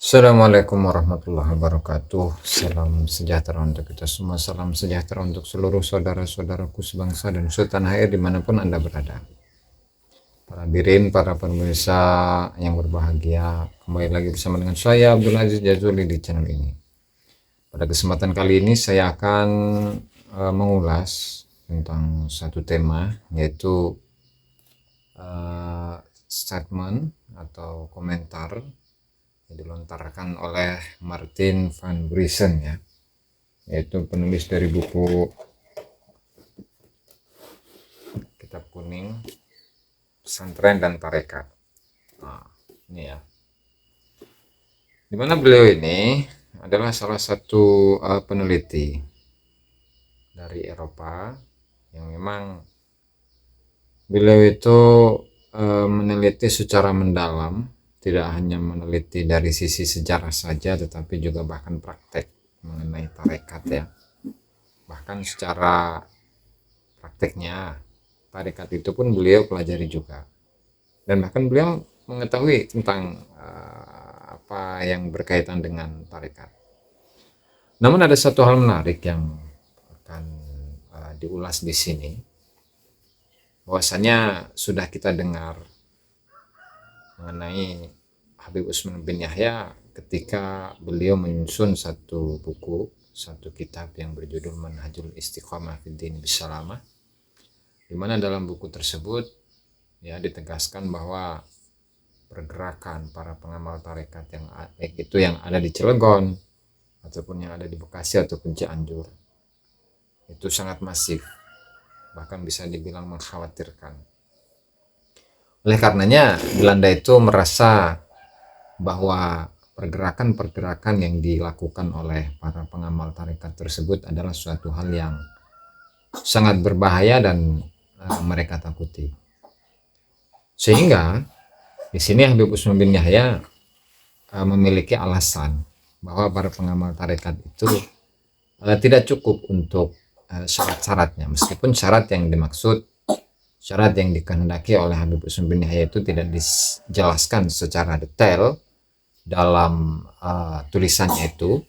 Assalamualaikum warahmatullahi wabarakatuh. Salam sejahtera untuk kita semua. Salam sejahtera untuk seluruh saudara-saudaraku sebangsa dan setanah air dimanapun Anda berada. Para hadirin, para pemirsa yang berbahagia, kembali lagi bersama dengan saya Abdul Aziz Jazuli di channel ini. Pada kesempatan kali ini saya akan mengulas tentang satu tema, yaitu statement atau komentar yang dilontarkan oleh Martin van Briesen, ya, yaitu penulis dari buku Kitab Kuning, Pesantren dan Tarekat. Nah, ini ya, dimana beliau ini adalah salah satu peneliti dari Eropa yang memang beliau itu meneliti secara mendalam, tidak hanya meneliti dari sisi sejarah saja, tetapi juga bahkan praktek mengenai tarekat, ya. Bahkan secara prakteknya tarekat itu pun beliau pelajari juga, dan bahkan beliau mengetahui tentang apa yang berkaitan dengan tarekat. Namun ada satu hal menarik yang akan diulas di sini, bahwasanya sudah kita dengar mengenai Habib Utsman bin Yahya ketika beliau menyusun satu buku, satu kitab yang berjudul Manhajul Istiqomah Fid Din Bisalamah, di mana dalam buku tersebut ya ditegaskan bahwa pergerakan para pengamal tarekat yang baik itu yang ada di Cilegon ataupun yang ada di Bekasi ataupun Cianjur itu sangat masif, bahkan bisa dibilang mengkhawatirkan. Oleh karenanya Belanda itu merasa bahwa pergerakan-pergerakan yang dilakukan oleh para pengamal tarekat tersebut adalah suatu hal yang sangat berbahaya dan mereka takuti. Sehingga di sini Habib Utsman bin Yahya memiliki alasan bahwa para pengamal tarekat itu tidak cukup untuk syarat-syaratnya, meskipun syarat yang dimaksud, syarat yang dikehendaki oleh Habib Utsman bin Yahya itu tidak dijelaskan secara detail dalam tulisannya itu,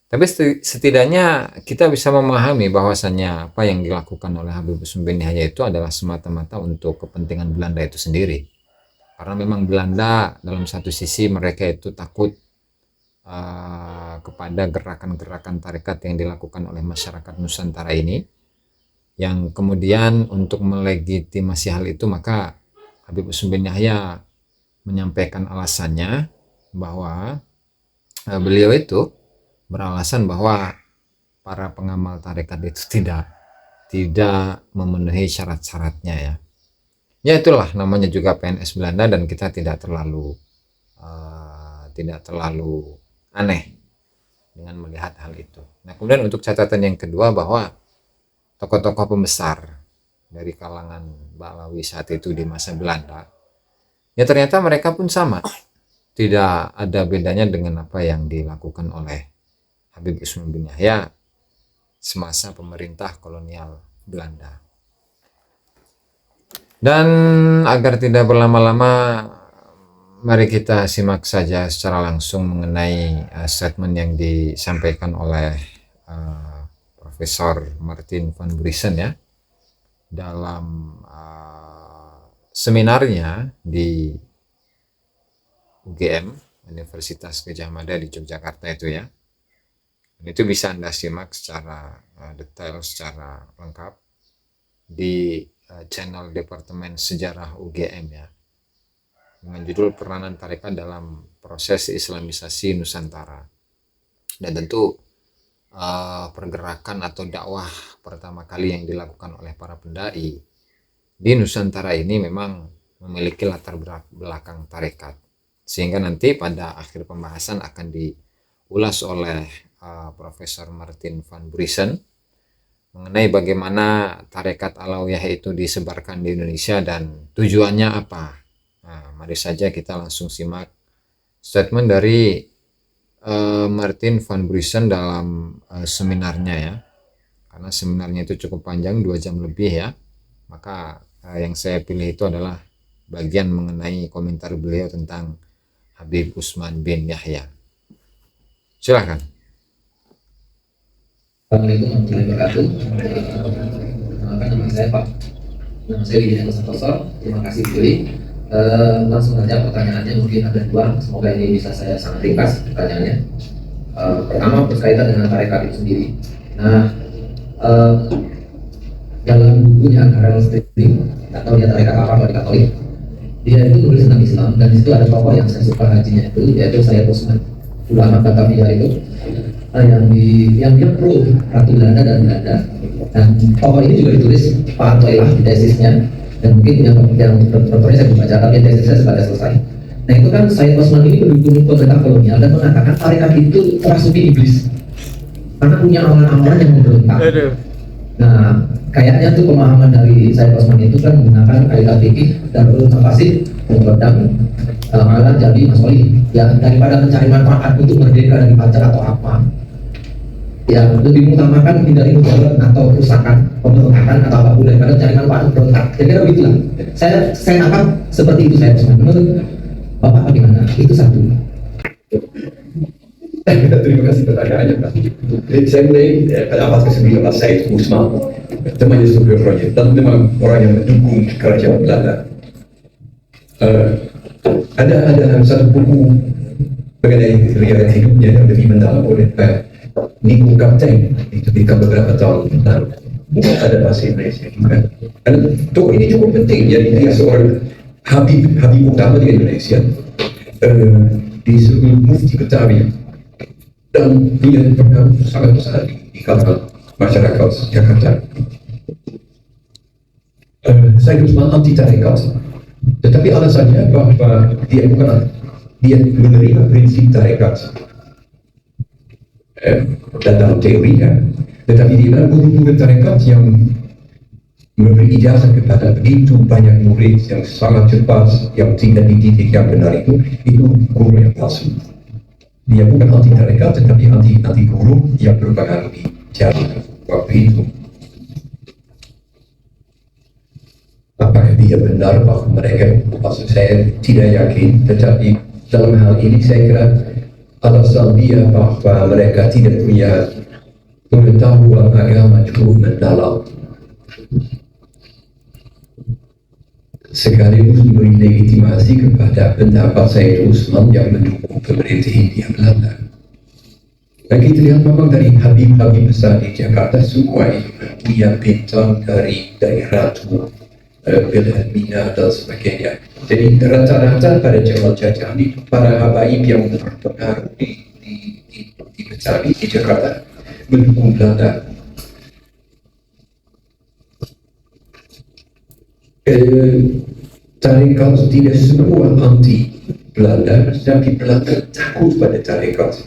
tapi setidaknya kita bisa memahami bahwasannya apa yang dilakukan oleh Habib Utsman bin Yahya itu adalah semata-mata untuk kepentingan Belanda itu sendiri. Karena memang Belanda dalam satu sisi mereka itu takut kepada gerakan-gerakan tarekat yang dilakukan oleh masyarakat Nusantara ini, yang kemudian untuk melegitimasi hal itu maka Habib Utsman bin Yahya menyampaikan alasannya bahwa beliau itu beralasan bahwa para pengamal tarekat itu tidak memenuhi syarat-syaratnya, ya. Ya itulah namanya juga PNS Belanda, dan kita tidak terlalu aneh dengan melihat hal itu. Nah, kemudian untuk catatan yang kedua, bahwa tokoh-tokoh pembesar dari kalangan Balawi saat itu di masa Belanda, ya ternyata mereka pun sama, tidak ada bedanya dengan apa yang dilakukan oleh Habib Utsman bin Yahya semasa pemerintah kolonial Belanda. Dan agar tidak berlama-lama, mari kita simak saja secara langsung mengenai statement yang disampaikan oleh Profesor Martin van Briesen, ya, dalam seminarnya di UGM, Universitas Gadjah Mada di Yogyakarta itu, ya. Dan itu bisa Anda simak secara detail, secara lengkap di channel Departemen Sejarah UGM, ya, dengan judul Peranan Tarekat dalam Proses Islamisasi Nusantara. Dan tentu pergerakan atau dakwah pertama kali yang dilakukan oleh para pendai di Nusantara ini memang memiliki latar belakang tarekat, sehingga nanti pada akhir pembahasan akan diulas oleh Profesor Martin van Briesen mengenai bagaimana tarekat Alawiyah itu disebarkan di Indonesia dan tujuannya apa. Nah, mari saja kita langsung simak statement dari Martin van Briesen dalam seminarnya, ya. Karena seminarnya itu cukup panjang, 2 jam lebih, ya. Maka yang saya pilih itu adalah bagian mengenai komentar beliau tentang Habib Usman bin Yahya. Silahkan. Assalamualaikum warahmatullahi wabarakatuh. Nama saya Pak. Nama saya Widya Santoso. Terima kasih Bu Juli. Langsung saja pertanyaannya, mungkin ada dua. Semoga ini bisa saya sangat ringkas pertanyaannya. Pertama berkaitan dengan tarekat itu sendiri. Nah, dalam bukunya Karel Streeting, atau dia tarekat apa atau Katolik, dia itu menulis tentang Islam, dan di situ ada tokoh yang saya suka hajinya itu, yaitu Sayyid Osman ulama Batavia itu, yang dia pro Ratu Belanda dan Belanda. Dan tokoh ini juga ditulis Pak Atoilah di tesisnya, dan mungkin yang dokternya saya belum baca, tapi tesisnya sudah selesai. Nah itu kan Sayyid Osman ini mendukung pemerintah kolonial dan mengatakan tarekat itu terasuki iblis karena punya amalan-amalan yang memberontak. Nah kayaknya tuh pemahaman dari Sayyid Osman itu kan menggunakan kaidah fikih dan ulama-fasih meredam amalan jadi masolih, ya daripada mencari manfaat untuk merdeka dari pajak atau apa, ya lebih mengutamakan hindari mudarat atau kerusakan pemberontakan atau apapun daripada cari manfaat berontak. Kira-kira begitulah. Saya nangkap seperti itu Sayyid Osman. Menurut Bapak bagaimana? Itu satu. Terima kasih pertanyaannya Pak. Jadi saya mulai pada abad ke-19 Sayyid Osman, temannya superiornya, dan memang orang yang mendukung kerajaan Belanda. Ada satu buku mengenai riwayat hidupnya yang lebih mendalam oleh Nico Kapten, itu di beberapa tahun lalu. Mungkin ada bahasa Indonesia juga. Dan tokoh ini cukup penting. Jadi dia seorang Habib utama di Indonesia, disebut Mufti Betawi, dan punya pengaruh sangat besar di kalangan masyarakat Jakarta. Saya Usman anti tarekat, tetapi alasannya bahwa dia menerima prinsip tarekat dan dalam teorinya, tetapi dia adalah guru-guru tarekat yang memberi ijazah kepada begitu banyak murid yang sangat cepat, yang tidak dididik yang benar itu guru yang palsu. Dia bukan anti tarekat, tetapi anti guru yang berpengaruh di zaman waktu itu. Apakah dia benar bahwa mereka, maksud saya tidak yakin, tetapi dalam hal ini saya kira alasan dia bahwa mereka tidak punya pengetahuan agama cukup mendalam, sekaligus memberi legitimasi kepada pendapat Sayyid Osman yang mendukung pemerintah Hindia Belanda. Dan kita lihat memang dari Habib-Habib besar di Jakarta semua itu punya bintang dari Ratu Wilhelmina dan sebagainya. Jadi rata-rata pada zaman jajahan itu para habaib yang berpengaruh di Betawi, di Jakarta, mendukung Belanda. Tarekat tidak semua anti Belanda, tetapi Belanda takut pada tarekat.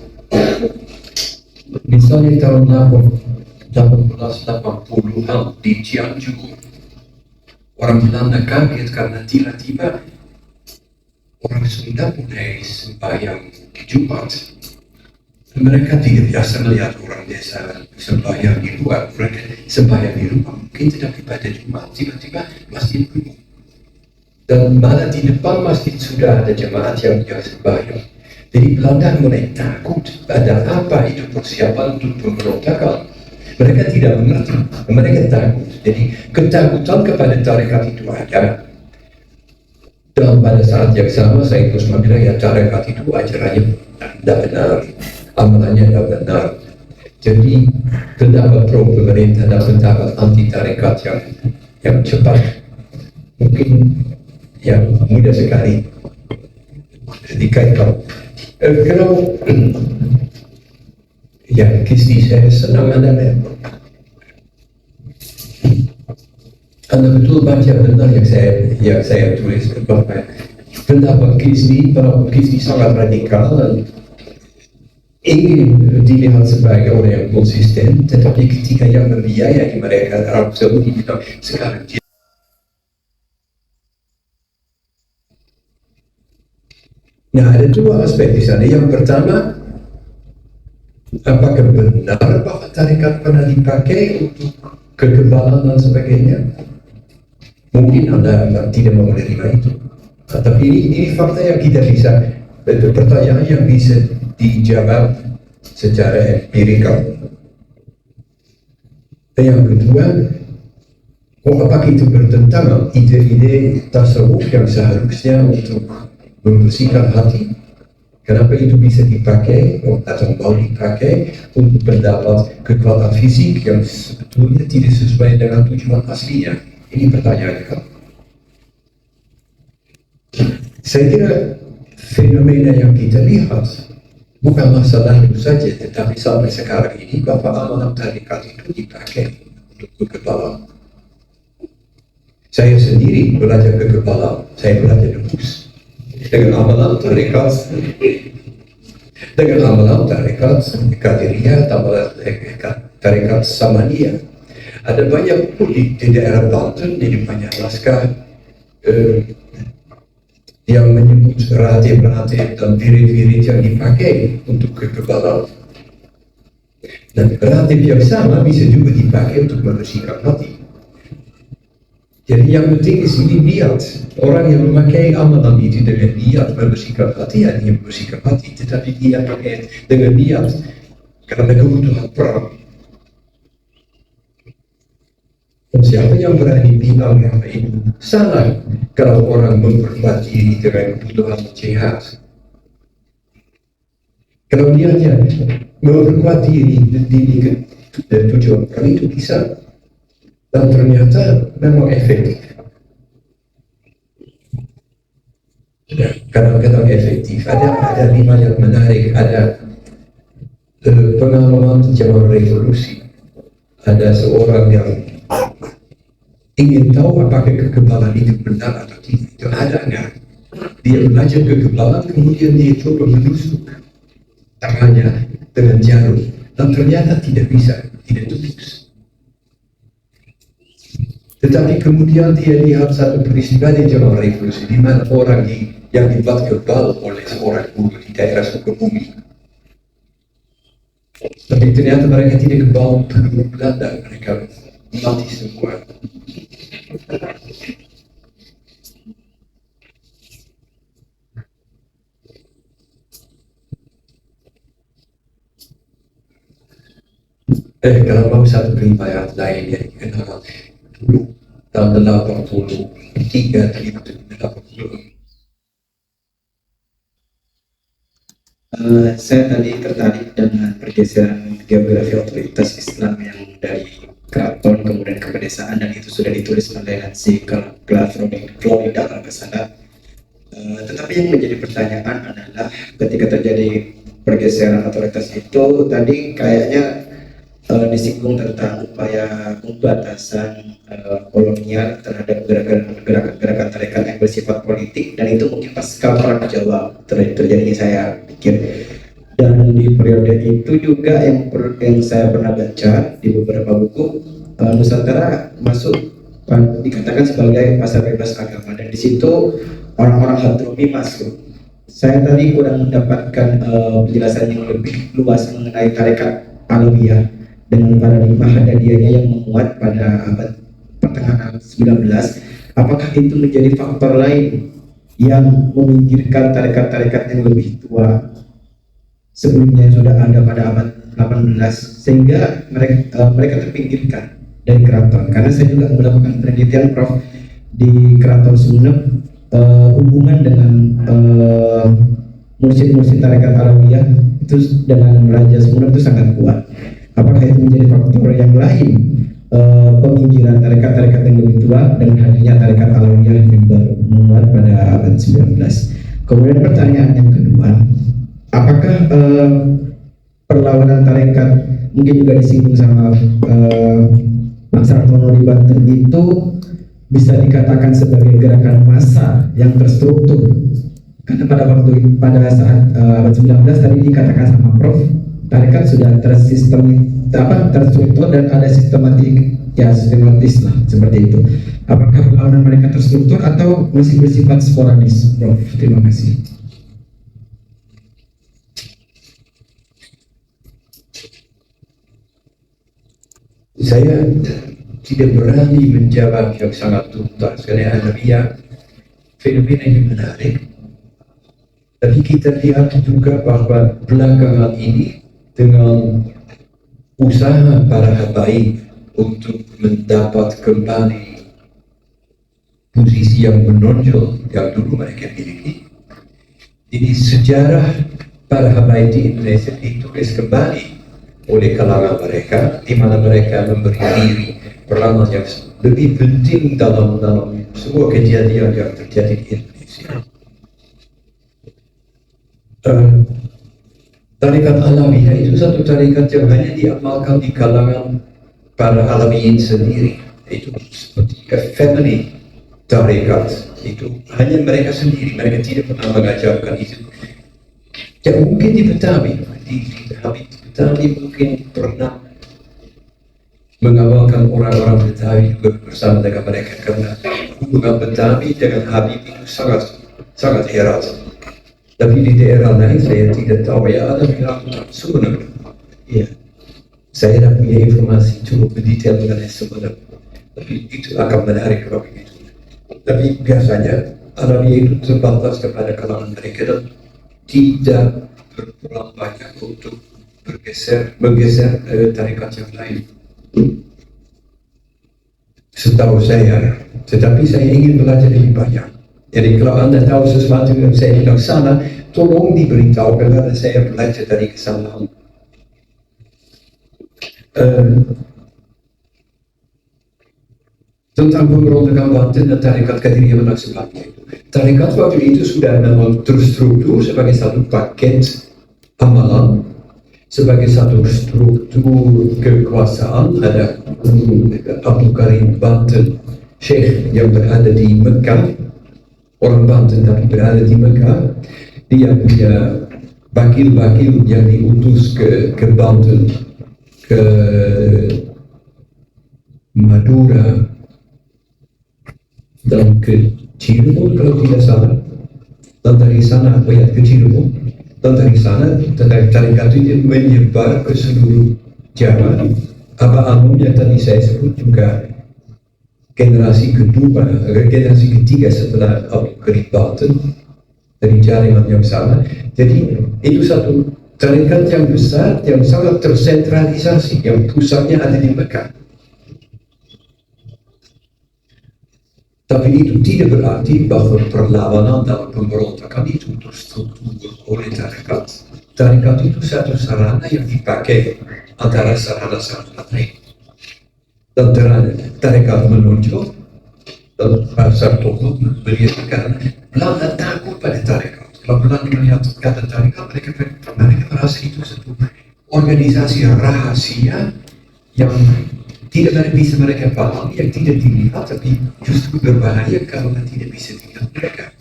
Misalnya tahun 1880-an di Cianjur, orang Belanda kaget karena tiba-tiba orang Sunda mulai sembahyang Jumat. Mereka tidak biasa melihat orang desa sembahyang di luar, mereka sembahyang di rumah mungkin, tetapi pada Jumat tiba-tiba masjid penuh. Dan malah di depan masjid sudah ada jemaat yang sembahyang. Jadi Belanda mulai takut, ada apa itu persiapan untuk pemberontakan. Mereka tidak mengerti, mereka takut. Jadi ketakutan kepada tarekat itu ada. Dan pada saat yang sama saya terus bilang ya tarekat itu ajarannya tidak benar, amalannya tidak benar. Jadi pendapat pro pemerintah dan pendapat anti tarekat yang cepat mungkin yang mudah sekali dikaitkan. Kalau ya Kristi saya senang Anda betul baca benar yang saya tulis bahwa pendapat Kristi sangat radikal dan ingin dilihat sebagai orang yang konsisten, tetapi ketika yang membiayai mereka Arab Saudi bilang sekarang nah, ada dua aspek di sana. Yang pertama, apakah benar bahwa tarekat pernah dipakai untuk kekebalan dan sebagainya? Mungkin Anda tidak mau menerima itu. Tapi ini fakta yang kita bisa itu pertanyaan yang bisa dijawab secara empirikal. Dan yang kedua, apakah itu bertentangan ide-ide tasawuf yang seharusnya untuk membersihkan hati? Kenapa itu bisa dipakai atau mau dipakai untuk mendapat kekuatan fisik yang sebetulnya tidak sesuai dengan tujuan aslinya? Ini pertanyaannya kan. Saya kira fenomena yang kita lihat bukan masa lalu saja, tetapi sampai sekarang ini bahwa amalan tarikat itu dipakai untuk kekebalan. Saya sendiri belajar kekebalan, saya belajar debus. Dengan amalan tarikat Qadiriyah, tarikat Samaniyah, ada banyak di daerah Banten, di banyak naskah yang menyebut ratib-ratib dan wirid-wirid yang dipakai untuk kekebalan. Dan ratib yang sama bisa juga dipakai untuk membersihkan hati. Jadi yang penting di sini niat. Orang yang memakai amalan itu dengan niat membersihkan hati, hanya membersihkan hati, tetapi dia pakai dengan niat karena kebutuhan perang. Dan siapa yang berani bilang yang itu salah kalau orang memperkuat diri dengan kebutuhan jihad? Kalau niatnya memperkuat diri tujuan perang itu bisa. Dan ternyata memang efektif. Kadang-kadang efektif. Ada lima yang menarik. Ada pengalaman zaman revolusi. Ada seorang yang ingin tahu apakah kekebalan itu benar atau tidak. Itu ada enggak? Dia belajar kekebalan, kemudian dia coba menusuk tangannya dengan jarum. Dan ternyata tidak bisa, tidak tubis. Tetapi kemudian dia lihat satu peristiwa di zaman revolusi di mana orang yang dibuat kebal oleh seorang guru di daerah Sukabumi. Tapi ternyata mereka tidak kebal penduduk Belanda, mereka mati semua. Kalau mau satu riwayat lain yang dikenal dulu tahun 83 saya tadi tertarik dengan pergeseran geografi otoritas Islam yang dari keraton kemudian ke pedesaan, dan itu sudah ditulis oleh Nancy Florida kalau nggak salah. Tetapi yang menjadi pertanyaan adalah ketika terjadi pergeseran otoritas itu tadi kayaknya disinggung tentang upaya pembatasan kolonial terhadap gerakan tarekat yang bersifat politik, dan itu mungkin pasca perang Jawa terjadinya saya pikir. Dan di periode itu juga yang saya pernah baca di beberapa buku, Nusantara masuk dikatakan sebagai pasar bebas agama, dan di situ orang-orang Hadromi masuk. Saya tadi kurang mendapatkan penjelasan yang lebih luas mengenai tarekat Alawiyah dengan paradigma Haddadiyahnya yang menguat pada abad pertengahan 19. Apakah itu menjadi faktor lain yang meminggirkan tarekat-tarekat yang lebih tua sebelumnya yang sudah ada pada abad 18 sehingga mereka terpinggirkan dari keraton? Karena saya juga melakukan penelitian Prof di Keraton Sumeneb, hubungan dengan mursyid-mursyid tarekat Alawiyah itu dengan Raja Sumeneb itu sangat kuat. Apakah itu menjadi faktor yang lain peminggiran tarekat-tarekat yang lebih tua dengan hadirnya tarekat Alawiyah yang baru menguat pada abad 19? Kemudian pertanyaan yang kedua, apakah perlawanan tarekat mungkin juga disinggung sama Pak Sartono di Banten itu bisa dikatakan sebagai gerakan massa yang terstruktur? Karena pada saat abad 19 tadi dikatakan sama Prof, tarekat sudah terstruktur dan ada sistematis lah seperti itu. Apakah perlawanan mereka terstruktur atau masih bersifat sporadis, Prof? Terima kasih. Saya tidak berani menjawab yang sangat tuntas karena ada fenomena yang menarik. Tapi kita lihat juga bahwa belakangan ini dengan usaha para habaib untuk mendapat kembali posisi yang menonjol yang dulu mereka miliki, ini sejarah para habaib di Indonesia ditulis kembali oleh kalangan mereka, di mana mereka memberi diri peranan yang lebih penting dalam semua kejadian yang terjadi di Indonesia. Tarekat Alawiyah itu satu tarekat yang hanya diamalkan di kalangan para Alawiyin sendiri. Itu seperti family tarekat, itu hanya mereka sendiri, mereka tidak pernah mengajarkan itu. Ya mungkin di Betawi, di Betawi mungkin pernah mengamalkan orang-orang Betawi juga bersama dengan mereka, karena hubungan Betawi dengan Habib itu sangat erat. Tapi di daerah lain saya tidak tahu, ya ada bilang Sumeneb. Ya, saya tidak punya informasi cukup detail mengenai Sumeneb. Tapi itu akan menarik kalau begitu. Tapi biasanya Alawiyah itu terbatas kepada kalangan mereka dan tidak berperan banyak untuk menggeser tarekat yang lain. Setahu saya, tetapi saya ingin belajar lebih banyak. Jadi kalau Anda tahu sesuatu yang saya bilang salah, tolong diberitahu karena saya belajar dari kesalahan. Tentang pemberontakan Banten dan tarekat Qadiriyah Naksabandia. Tarekat waktu itu sudah memang terstruktur sebagai satu paket amalan, sebagai satu struktur kekuasaan. Ada Abdul Karim Banten, Syekh yang berada di Mekah, orang Banten tapi berada di Mekah. Dia punya bakil-bakil yang diutus ke Banten, ke Madura, dan ke Cirebon kalau tidak salah. Dan dari sana ke Cirebon, dan dari sana tarekat itu menyebar ke seluruh Jawa. Aba Anum yang tadi saya sebut juga generasi ketiga setelah Abdul Karim Banten dari jaringan yang sama. Jadi itu satu tarekat yang besar yang sangat tersentralisasi, yang pusatnya ada di Mekah. Tapi itu tidak berarti bahwa perlawanan dalam pemberontakan itu terstruktur oleh tarekat. Tarekat itu satu sarana yang dipakai antara sarana-sarana lain. Dan tarekat menonjol dan pasar tokoh melihat karena Belanda takut pada tarekat. Kalau Belanda melihat kata tarekat, mereka merasa itu satu organisasi rahasia yang tidak bisa mereka pahami, yang tidak dilihat, tapi justru berbahaya karena tidak bisa dilihat mereka.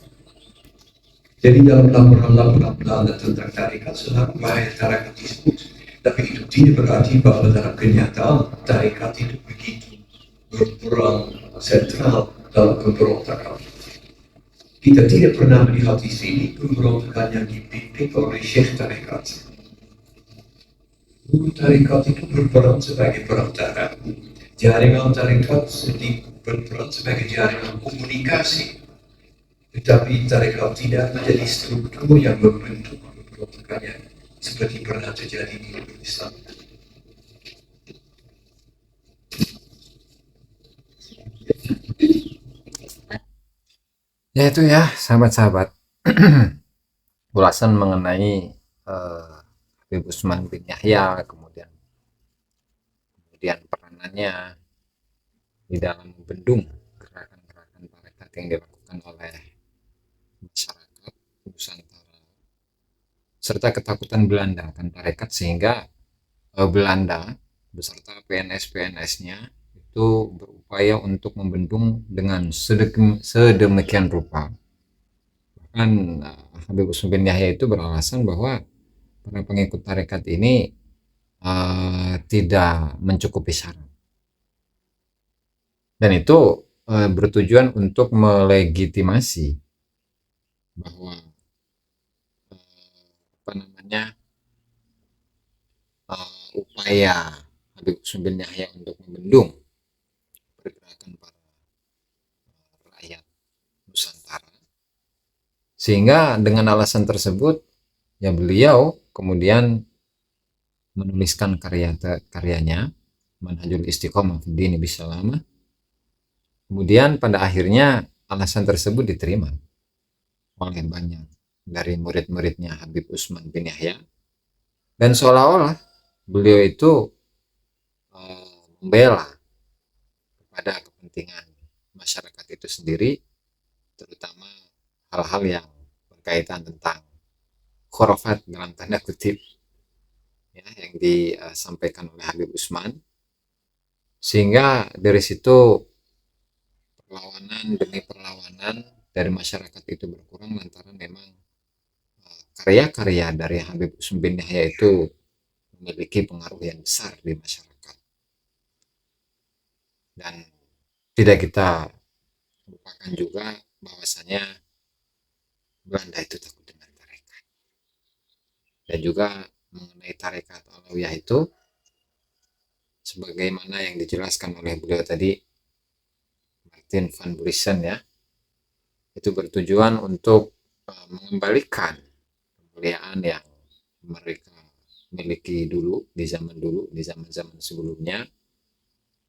Jadi dalam laporan-laporan Belanda tentang tarekat selalu bahaya tarekat disebut. Tapi itu tidak berarti bahwa dalam kenyataan tarekat itu begitu berperan sentral dalam pemberontakan. Kita tidak pernah melihat di sini pemberontakan yang dipimpin oleh Syekh tarekat. Guru tarekat itu berperan sebagai perantara. Jaringan tarekat berperan sebagai jaringan komunikasi. Tetapi tarekat tidak menjadi struktur yang membentuk pemberontakannya seperti pernah terjadi di Indonesia. Ya itu ya sahabat-sahabat, ulasan mengenai Habib Utsman bin Yahya, kemudian peranannya di dalam membendung gerakan-gerakan tarekat yang dilakukan oleh masyarakat Nusantara, serta ketakutan Belanda akan tarekat, sehingga Belanda beserta PNS-PNS-nya itu berupaya untuk membendung dengan sedemikian rupa. Bahkan Habib Utsman bin Yahya itu beralasan bahwa para pengikut tarekat ini tidak mencukupi syarat, dan itu bertujuan untuk melegitimasi bahwa upaya Habib Utsman bin Yahya untuk membendung pergerakan para rakyat Nusantara Sehingga dengan alasan tersebut ya beliau kemudian menuliskan karyanya Manhajul Istiqomah Fid Dini Bisalamah. Kemudian pada akhirnya alasan tersebut diterima oleh banyak dari murid-muridnya Habib Utsman bin Yahya, dan seolah-olah beliau itu membela kepada kepentingan masyarakat itu sendiri, terutama hal-hal yang berkaitan tentang khurafat dalam tanda kutip ya, yang disampaikan oleh Habib Utsman, sehingga dari situ perlawanan demi perlawanan dari masyarakat itu berkurang lantaran memang karya-karya dari Habib Utsman bin Yahya itu memiliki pengaruh yang besar di masyarakat. Dan tidak kita lupakan juga bahwasanya Belanda itu takut dengan tarekat. Dan juga mengenai tarekat Alawiyah itu, sebagaimana yang dijelaskan oleh beliau tadi, Martin van Buren ya, itu bertujuan untuk mengembalikan kemuliaan yang mereka miliki dulu di zaman-zaman sebelumnya.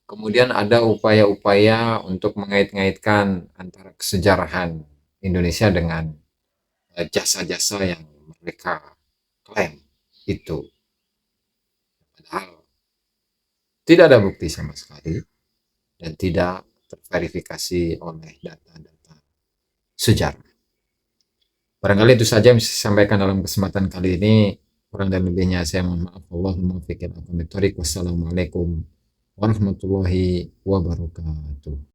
Kemudian ada upaya-upaya untuk mengait-ngaitkan antara kesejarahan Indonesia dengan jasa-jasa yang mereka klaim itu. Padahal tidak ada bukti sama sekali dan tidak terverifikasi oleh data-data sejarah. Barangkali itu saja yang bisa saya sampaikan dalam kesempatan kali ini. Kurang dan lebihnya saya mohon maaf. Allahumma muwaffiq. Wassalamualaikum warahmatullahi wabarakatuh.